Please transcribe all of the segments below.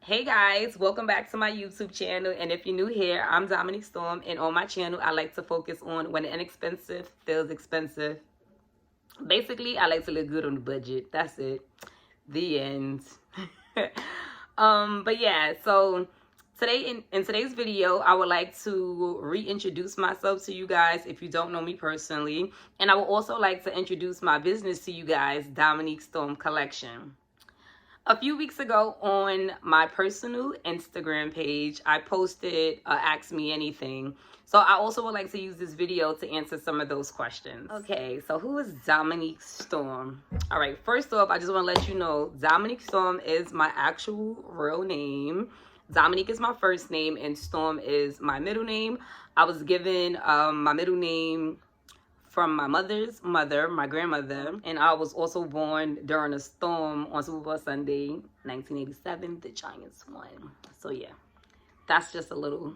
Hey guys, welcome back to my YouTube channel. And if you're new here, I'm Dominque Storm, and on my channel I like to focus on when inexpensive feels expensive. Basically, I like to look good on the budget. That's it. The end. But yeah, so today in today's video, I would like to reintroduce myself to you guys if you don't know me personally. And I would also like to introduce my business to you guys, Dominque Storm Collection. A few weeks ago on my personal Instagram page, I posted Ask Me Anything. So I also would like to use this video to answer some of those questions. Okay, so who is Dominque Storm? All right, first off, I just want to let you know, Dominque Storm is my actual real name. Dominque is my first name and Storm is my middle name. I was given my middle name from my mother's mother, my grandmother, and I was also born during a storm on Super Bowl Sunday, 1987. The Giants won. So yeah, that's just a little.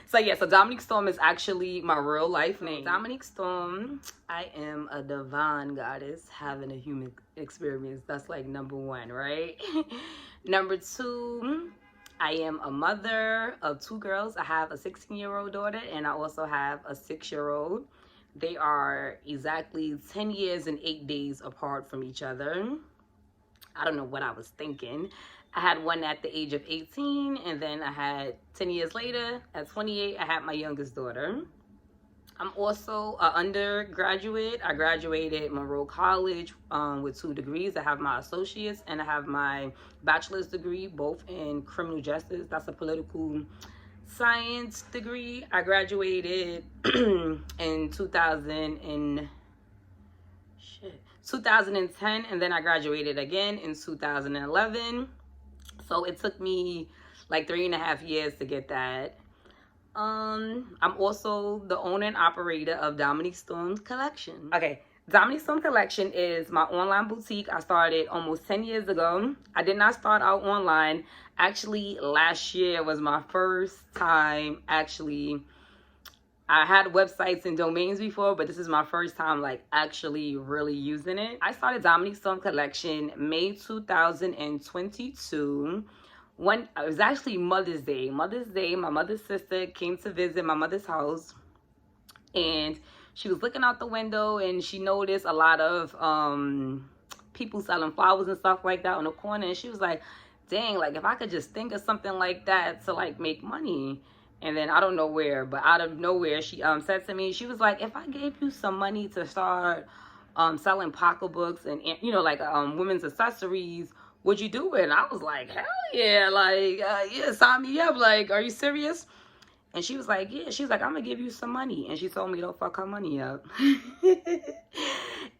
So yeah, so Dominque Storm is actually my real life name. Dominque Storm, I am a divine goddess having a human experience. That's like number one, right? Number two, I am a mother of two girls. I have a 16-year-old daughter and I also have a 6-year-old. They are exactly 10 years and 8 days apart from each other. I don't know what I was thinking. I had one at the age of 18, and then I had 10 years later, at 28, I had my youngest daughter. I'm also an undergraduate. I graduated Monroe College with 2 degrees. I have my associate's and I have my bachelor's degree, both in criminal justice. That's a political science degree. I graduated in 2010, and then I graduated again in 2011. So it took me like 3.5 years to get that. I'm also the owner and operator of Dominque Storm Collection. Okay, Dominque Storm Collection is my online boutique. I started almost 10 years ago. I did not start out online. Actually, last year was my first time I had websites and domains before, but this is my first time like actually really using it. I started Dominque Storm Collection May 2022. It was actually Mother's Day. My mother's sister came to visit my mother's house, and she was looking out the window and she noticed a lot of people selling flowers and stuff like that on the corner, and she was like, dang, like if I could just think of something like that to like make money. And then I don't know where, but out of nowhere she said to me, she was like, if I gave you some money to start selling pocketbooks and you know, like women's accessories, would you do it? And I was like, hell yeah, like yeah, sign me up. Like, are you serious? And she was like, yeah. She was like, I'm gonna give you some money. And she told me don't fuck her money up.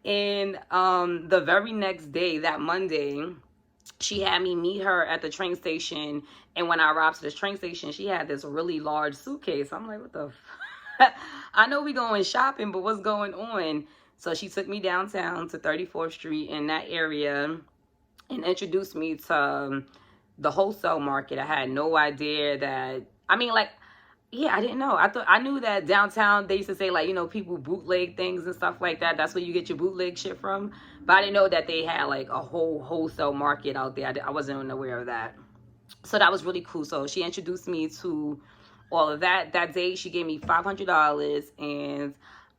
And the very next day, that Monday, she had me meet her at the train station. And when I arrived to the train station, she had this really large suitcase. I'm like, what the I know we going shopping, but what's going on? So she took me downtown to 34th Street in that area and introduced me to the wholesale market. I had no idea that, I mean, like, yeah, I didn't know. I knew that downtown they used to say, like, you know, people bootleg things and stuff like that. That's where you get your bootleg shit from. But I didn't know that they had like a whole wholesale market out there. I wasn't aware of that. So that was really cool. So she introduced me to all of that. That day she gave me $500, and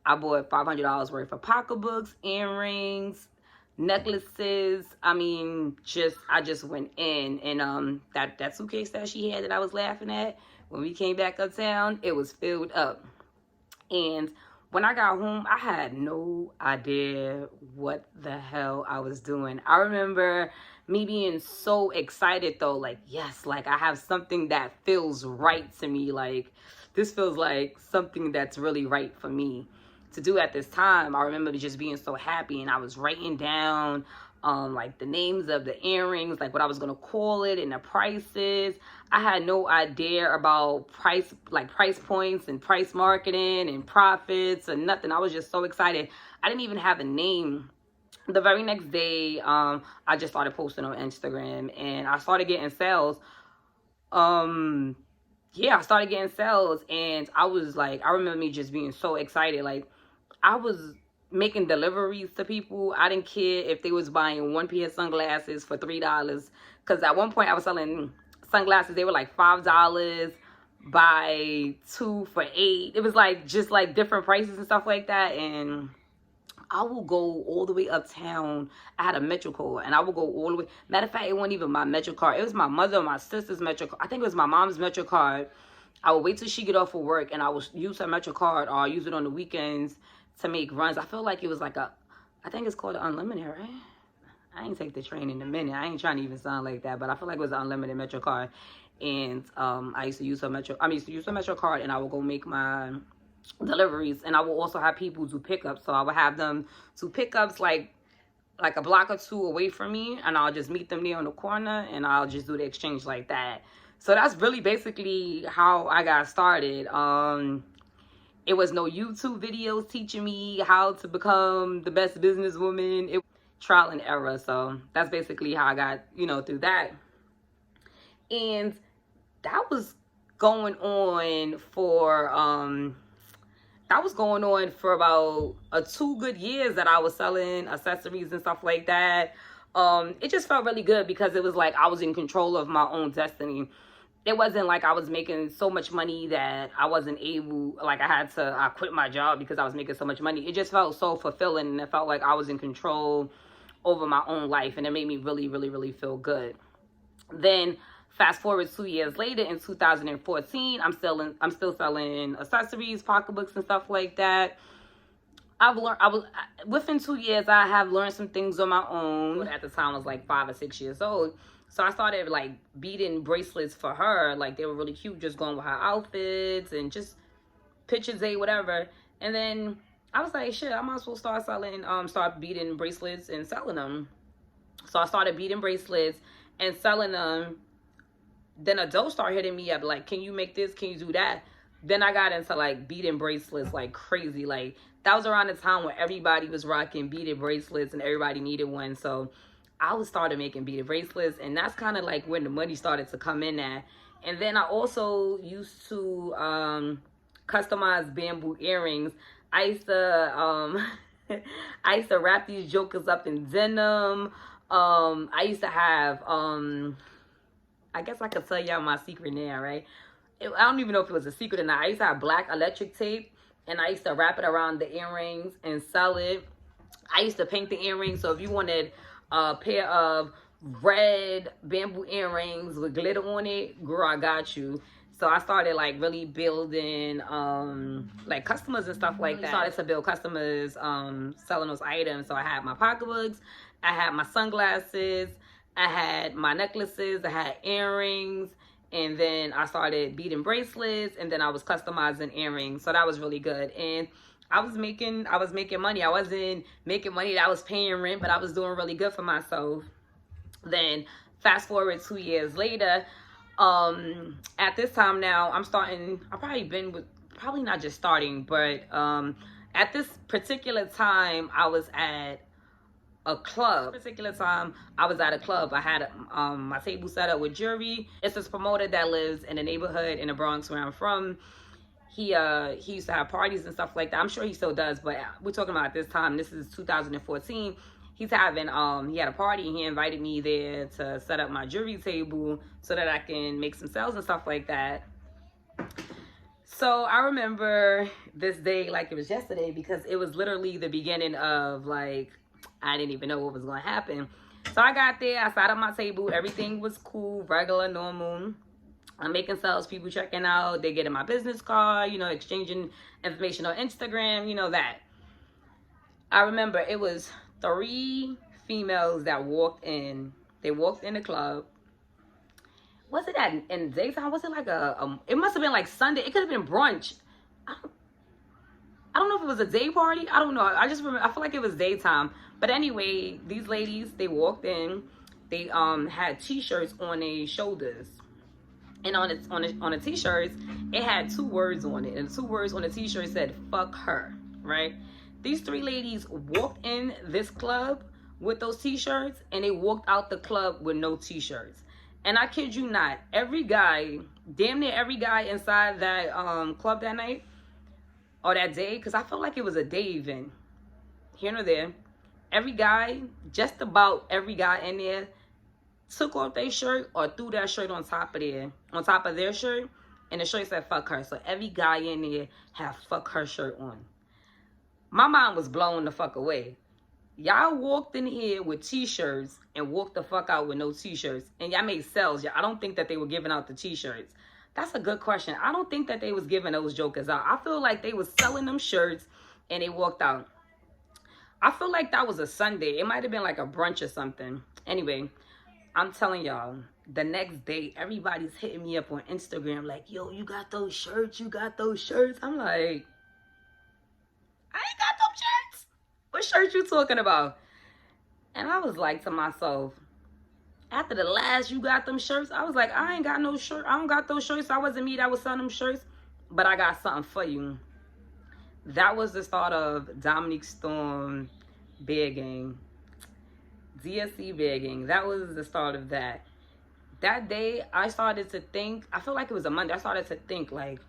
I bought $500 worth of pocketbooks, earrings, necklaces. I mean, I just went in, and that suitcase that she had that I was laughing at, when we came back uptown, it was filled up. And when I got home, I had no idea what the hell I was doing. I remember me being so excited though, like, yes, like I have something that feels right to me. Like, this feels like something that's really right for me to do at this time. I remember just being so happy, and I was writing down like the names of the earrings, like what I was gonna call it, and the prices. I had no idea about price points and price marketing and profits and nothing. I was just so excited. I didn't even have a name. The very next day, I just started posting on Instagram, and I started getting sales. Yeah, I started getting sales, and I was like, I remember me just being so excited. Like, I was making deliveries to people. I didn't care if they was buying one pair of sunglasses for $3, because at one point I was selling sunglasses. They were like $5, buy 2 for $8. It was like just like different prices and stuff like that. And I will go all the way uptown. I had a Metro card, and I will go all the way. Matter of fact, it wasn't even my Metro card. It was my mother or my sister's Metro card. I think it was my mom's Metro card. I would wait till she get off of work, and I would use her Metro card, or I'll use it on the weekends to make runs. I feel like it was like a, I think it's called an unlimited, right? I ain't take the train in a minute. I ain't trying to even sound like that, but I feel like it was an unlimited Metro card. And I used to use her Metro. I used to use her Metro card, and I would go make my deliveries. And I will also have people do pickups. So I would have them do pickups like a block or two away from me, and I'll just meet them there on the corner, and I'll just do the exchange like that. So that's really basically how I got started. It was no YouTube videos teaching me how to become the best businesswoman. It was trial and error. So that's basically how I got, you know, through that. And that was going on for about 2 good years that I was selling accessories and stuff like that. It just felt really good because it was like I was in control of my own destiny. It wasn't like I was making so much money that I wasn't able, like I quit my job because I was making so much money. It just felt so fulfilling, and it felt like I was in control over my own life, and it made me really, really, really feel good. Then fast forward 2 years later, in 2014, I'm still selling accessories, pocketbooks, and stuff like that. Within 2 years, I have learned some things on my own. At the time, I was like 5 or 6 years old. So I started like beading bracelets for her. Like they were really cute, just going with her outfits and just pictures, whatever. And then I was like, shit, I might as well start beading bracelets and selling them. So I started beading bracelets and selling them. Then adults started hitting me up like, can you make this? Can you do that? Then I got into like beading bracelets like crazy. Like that was around the time where everybody was rocking beaded bracelets and everybody needed one. So I started making beaded bracelets, and that's kind of like when the money started to come in at. And then I also used to customize bamboo earrings. I used to wrap these jokers up in denim. I used to have I guess I could tell y'all my secret now, right? I don't even know if it was a secret or not. I used to have black electric tape, and I used to wrap it around the earrings and sell it. I used to paint the earrings, so if you wanted a pair of red bamboo earrings with glitter on it, girl, I got you. So I started like really building like customers and stuff like that. I started to build customers selling those items. So I had my pocketbooks, I had my sunglasses, I had my necklaces, I had earrings, and then I started beading bracelets, and then I was customizing earrings. So that was really good. And I was making money. I wasn't making money that I was paying rent, but I was doing really good for myself. Then fast forward 2 years later, at this time now, probably not just starting, but at this particular time, I was at a club. I had my table set up with jewelry. It's this promoter that lives in a neighborhood in the Bronx where I'm from. He used to have parties and stuff like that. I'm sure he still does, but we're talking about this time. This is 2014. He's having he had a party, and he invited me there to set up my jewelry table so that I can make some sales and stuff like that. So I remember this day like it was yesterday, because it was literally the beginning of like, I didn't even know what was going to happen. So I got there, I sat at my table, everything was cool, regular, normal. I'm making sales, people checking out, they getting my business card, you know, exchanging information on Instagram, you know that. I remember it was 3 females that walked in. They walked in the club. Was it in daytime? Was it like it must have been like Sunday. It could have been brunch. I don't know if it was a day party. I don't know. I just remember, I feel like it was daytime. But anyway, these ladies, they walked in. They had t-shirts on their shoulders. And on the t-shirts, it had 2 words on it. And the 2 words on the t-shirt said, fuck her, right? These 3 ladies walked in this club with those t-shirts, and they walked out the club with no t-shirts. And I kid you not, every guy, damn near every guy inside that club that night, or that day, because I felt like it was a day event, here nor there, every guy, just about every guy in there, took off their shirt or threw that shirt on top of their shirt, and the shirt said fuck her. So every guy in there had fuck her shirt on. My mind was blown the fuck away. Y'all walked in here with t-shirts and walked the fuck out with no t-shirts, and y'all made sales. I don't think that they were giving out the t-shirts. That's a good question. I don't think that they was giving those jokers out. I feel like they was selling them shirts and they walked out. I feel like that was a Sunday. It might have been like a brunch or something. Anyway, I'm telling y'all, the next day, everybody's hitting me up on Instagram like, yo, you got those shirts? You got those shirts? I'm like, I ain't got them shirts. What shirts you talking about? And I was like to myself, after the last you got them shirts, I was like, I ain't got no shirt. I don't got those shirts. I wasn't me that was selling them shirts, but I got something for you. That was the start of Dominque Storm Beard Gang. DSC Beard Gang. That was the start of that. That day, I started to think, I feel like it was a Monday, I started to think, like,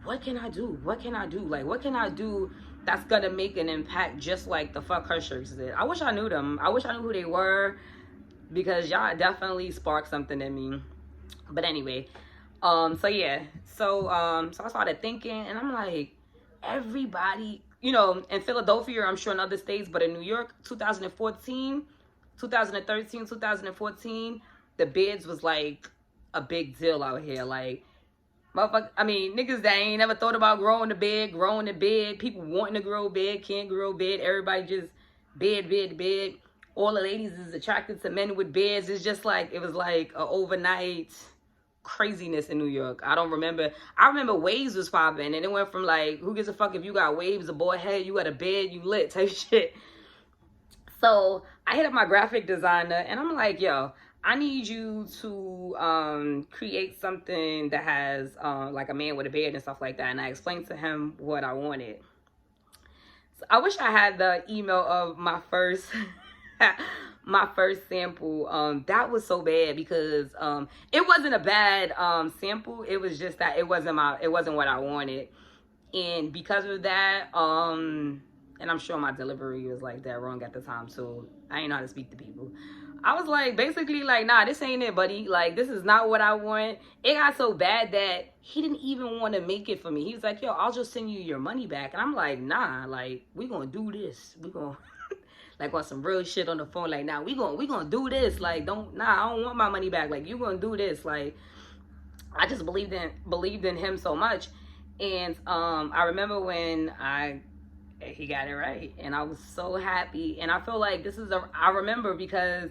what can I do? What can I do? Like, what can I do that's gonna make an impact just like the fuck her shirts did? I wish I knew them. I wish I knew who they were, because y'all definitely sparked something in me. But anyway, so yeah. So I started thinking, and I'm like, everybody, you know, in Philadelphia, I'm sure in other states, but in New York, 2014, 2013, 2014, the beards was like a big deal out here. Like, motherfucker, I mean, niggas that ain't never thought about growing a beard, people wanting to grow a beard, can't grow a beard, everybody just beard. All the ladies is attracted to men with beards. It's just like, it was like a overnight craziness in New York. I remember waves was popping, and it went from like, who gives a fuck if you got waves, a boy head, you got a beard, you lit type shit. So I hit up my graphic designer, and I'm like, yo, I need you to create something that has like a man with a beard and stuff like that. And I explained to him what I wanted. So I wish I had the email of my first my first sample. That was so bad, because it wasn't a bad sample. It was just that it wasn't what I wanted. And because of that, and I'm sure my delivery was like that wrong at the time, so I ain't know how to speak to people. I was like, basically like, nah, this ain't it, buddy. Like, this is not what I want. It got so bad that he didn't even want to make it for me. He was like, yo, I'll just send you your money back. And I'm like, nah, like, we gonna do this. We gonna like on some real shit on the phone. Like, nah, we gonna do this. Like, I don't want my money back. Like, you gonna do this. Like, I just believed in him so much. And I remember when he got it right, and I was so happy. And I feel like I remember because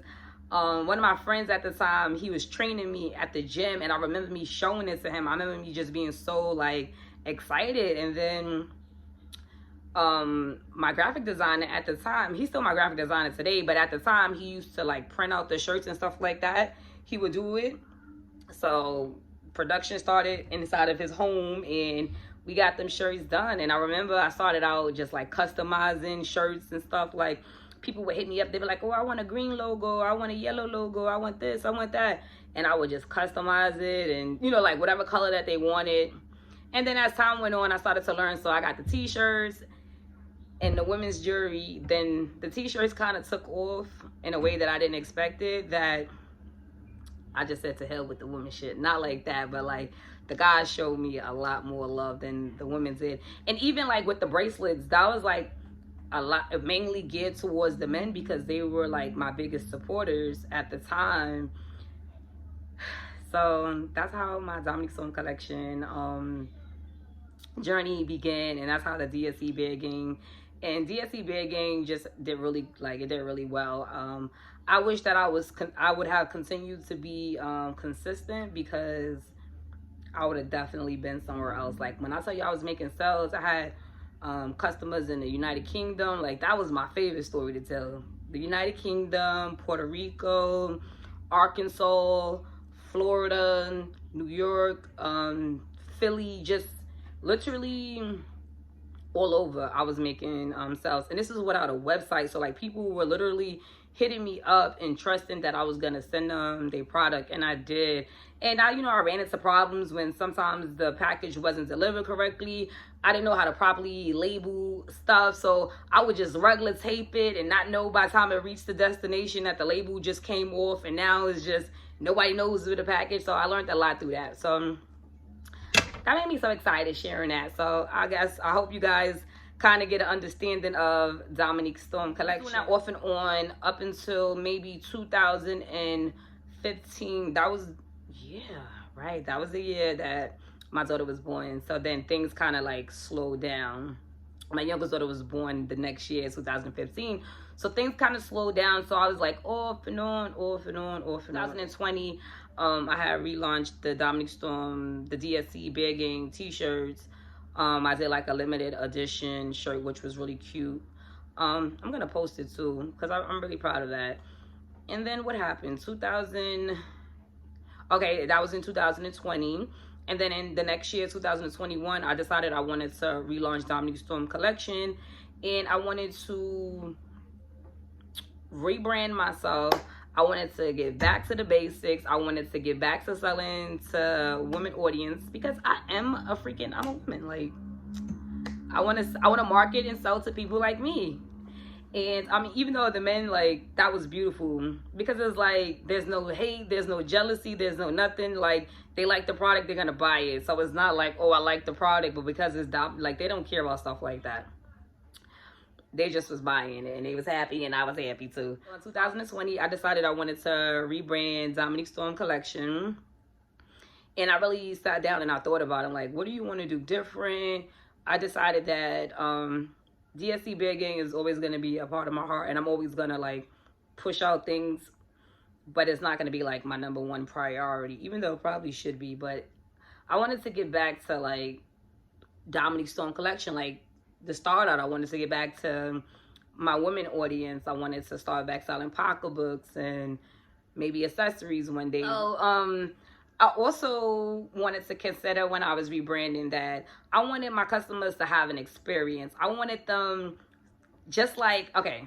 one of my friends at the time, he was training me at the gym, and I remember me showing it to him. I remember me just being so like excited. And then my graphic designer at the time, he's still my graphic designer today, but at the time he used to like print out the shirts and stuff like that. He would do it. So production started inside of his home, and we got them shirts done. And I remember I started out just like customizing shirts and stuff. Like, people would hit me up. They'd be like, oh, I want a green logo, I want a yellow logo, I want this, I want that. And I would just customize it, and, you know, like whatever color that they wanted. And then as time went on, I started to learn. So I got the t-shirts and the women's jewelry. Then the t-shirts kind of took off in a way that I didn't expect it, that I just said to hell with the women's shit. Not like that, but like the guys showed me a lot more love than the women did. And even like with the bracelets, that was like a lot, mainly geared towards the men, because they were like my biggest supporters at the time. So that's how my Dominque Storm collection journey began, and that's how the DSC Beard and DSC Beard just did really, like, it did really well. I wish that I would have continued to be consistent, because I would have definitely been somewhere else. Like, when I tell you I was making sales, I had customers in the United Kingdom. Like, that was my favorite story to tell. The United Kingdom, Puerto Rico, Arkansas, Florida, New York, Philly, just literally all over. I was making sales, and this is without a website. So like, people were literally hitting me up and trusting that I was going to send them their product, and I did. And I, you know, I ran into problems when sometimes the package wasn't delivered correctly. I didn't know how to properly label stuff, so I would just regular tape it and not know by the time it reached the destination that the label just came off, and now it's just nobody knows with the package. So I learned a lot through that. So that made me so excited sharing that. So I hope you guys kind of get an understanding of Dominque Storm collection. Doing that off and on up until maybe 2015. That was, yeah, right. That was the year that my daughter was born. So then things kind of like slowed down. My youngest daughter was born the next year, 2015. So things kind of slowed down. So I was like off and on, off and on, off and on. 2020, I had relaunched the Dominque Storm, the DSC DSCBEARDGANG t-shirts. I did like a limited edition shirt, which was really cute. I'm going to post it too, because I'm really proud of that. And then what happened? Okay, that was in 2020. And then in the next year, 2021, I decided I wanted to relaunch Dominque Storm collection. And I wanted to rebrand myself. I wanted to get back to the basics. I wanted to get back to selling to women audience, because I'm a woman. Like, I want to market and sell to people like me. And I mean, even though the men, like, that was beautiful, because it's like there's no hate, there's no jealousy, there's no nothing. Like, they like the product, they're gonna buy it. So it's not like, oh, I like the product, but because it's like, they don't care about stuff like that. They just was buying it, and they was happy, and I was happy too. In 2020, I decided I wanted to rebrand Dominque Storm collection. And I really sat down and I thought about it. I'm like, what do you want to do different? I decided that DSCBEARDGANG is always going to be a part of my heart, and I'm always going to like push out things, but it's not going to be like my #1 priority, even though it probably should be. But I wanted to get back to like Dominque Storm collection, like the start out. I wanted to get back to my women audience. I wanted to start back selling pocketbooks and maybe accessories one day. So I also wanted to consider, when I was rebranding, that I wanted my customers to have an experience. I wanted them just like, okay,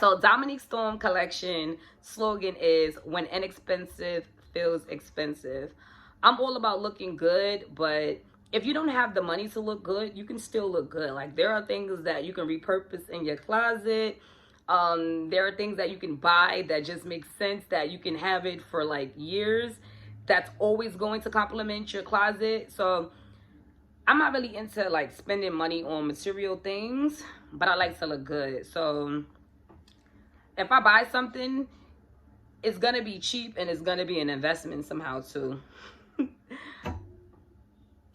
so Dominque Storm collection slogan is, when inexpensive feels expensive. I'm all about looking good, but if you don't have the money to look good, you can still look good. Like, there are things that you can repurpose in your closet. There are things that you can buy that just make sense, that you can have it for like years. That's always going to complement your closet. So I'm not really into like spending money on material things, but I like to look good. So if I buy something, it's gonna be cheap, and it's gonna be an investment somehow too.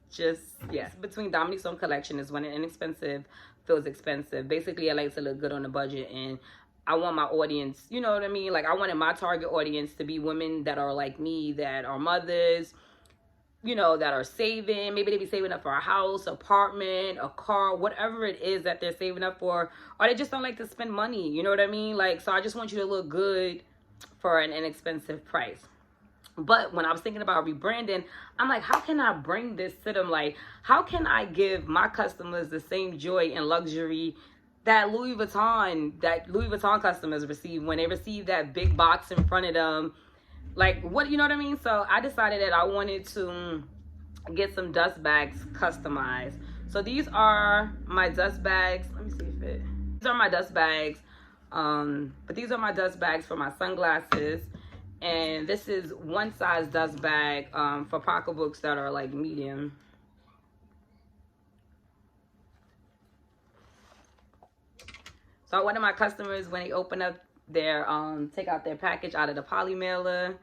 Just, yes, between Dominque Storm collection is when inexpensive feels expensive. Basically, I like to look good on a budget, and I want my audience, you know what I mean? Like, I wanted my target audience to be women that are like me, that are mothers, you know, that are saving. Maybe they be saving up for a house, apartment, a car, whatever it is that they're saving up for. Or they just don't like to spend money, you know what I mean? Like, so I just want you to look good for an inexpensive price. But when I was thinking about rebranding, I'm like, how can I bring this to them? Like, how can I give my customers the same joy and luxury that Louis Vuitton customers receive when they receive that big box in front of them? Like, what, you know what I mean? So I decided that I wanted to get some dust bags customized. So these are my dust bags. Let me see if these are my dust bags. But these are my dust bags for my sunglasses. And this is one size dust bag for pocketbooks that are like medium. So one of my customers, when they open up their, take out their package out of the poly mailer,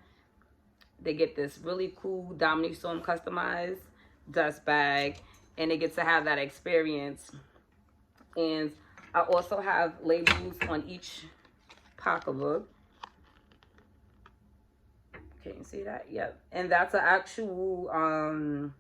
they get this really cool Dominque Storm customized dust bag, and they get to have that experience. And I also have labels on each pocketbook. Can you see that? Yep. And that's an actual, and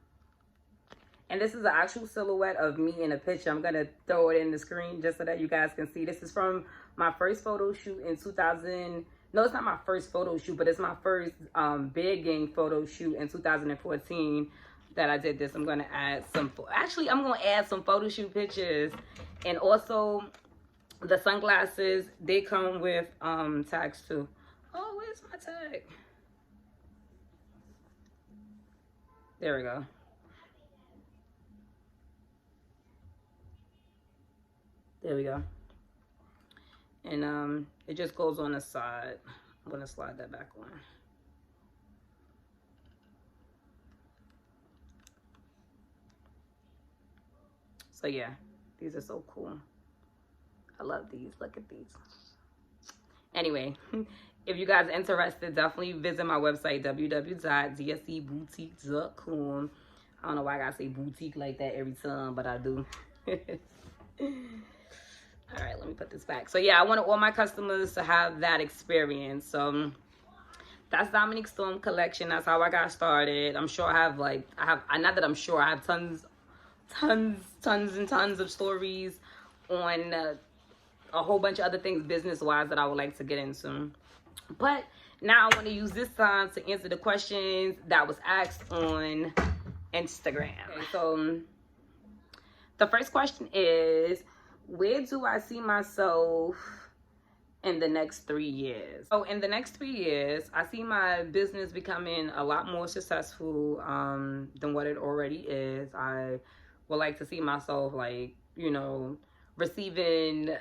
this is an actual silhouette of me in a picture. I'm going to throw it in the screen just so that you guys can see. This is from my first photo shoot in 2000. No, it's not my first photo shoot, but it's my first BeARDGANG photo shoot in 2014 that I did this. I'm going to add some, actually, I'm going to add some photo shoot pictures. And also, The sunglasses, they come with tags too. Oh, where's my tag? There we go. There we go. And it just goes on the side. I'm gonna slide that back on. So yeah, these are so cool. I love these. Look at these. Anyway, if you guys are interested, definitely visit my website, www.dscboutique.com. I don't know why I gotta say boutique like that every time, but I do. All right, let me put this back. So yeah, I wanted all my customers to have that experience. So that's Dominque Storm collection. That's how I got started. I'm sure I have not that I'm sure, I have tons and tons of stories on a whole bunch of other things business-wise that I would like to get into. But now I want to use this time to answer the questions that was asked on Instagram. Okay, so the first question is, where do I see myself in the next 3 years? So in the next 3 years, I see my business becoming a lot more successful than what it already is. I would like to see myself, like, you know, receiving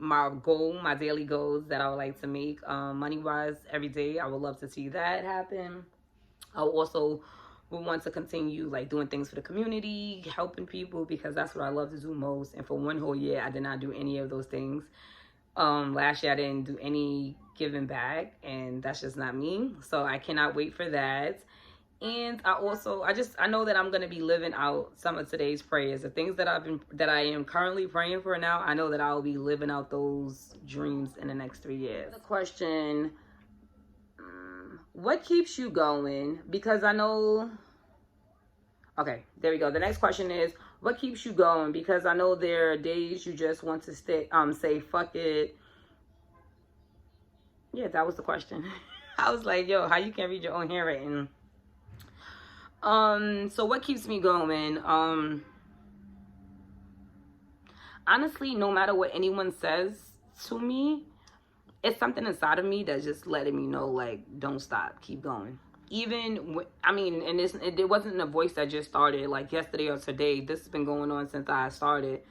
my goal, my daily goals that I would like to make money-wise every day. I would love to see that happen. I also would want to continue like doing things for the community, helping people, because that's what I love to do most. And for one whole year, I did not do any of those things. Last year I didn't do any giving back, and that's just not me. So I cannot wait for that. And I know that I'm going to be living out some of today's prayers. The things that I am currently praying for now, I know that I will be living out those dreams in the next 3 years. The question, what keeps you going? Because I know, okay, there we go. The next question is, what keeps you going? Because I know there are days you just want to say fuck it. Yeah, that was the question. I was like, yo, how you can't read your own handwriting? So what keeps me going? Honestly, no matter what anyone says to me, it's something inside of me that's just letting me know, like, don't stop, keep going. Even and it wasn't a voice that just started like yesterday or today. This has been going on since I started.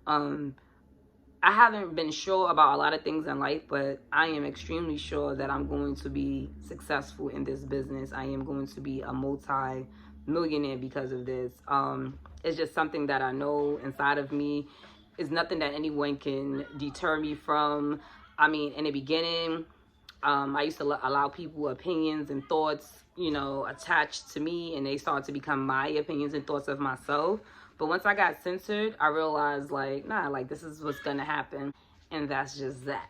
I haven't been sure about a lot of things in life, but I am extremely sure that I'm going to be successful in this business. I am going to be a multi-millionaire because of this. It's just something that I know inside of me. It's nothing that anyone can deter me from. In the beginning, I used to allow people opinions and thoughts, you know, attached to me, and they started to become my opinions and thoughts of myself. But once I got censored, I realized, like, nah, like, this is what's gonna happen, and that's just that.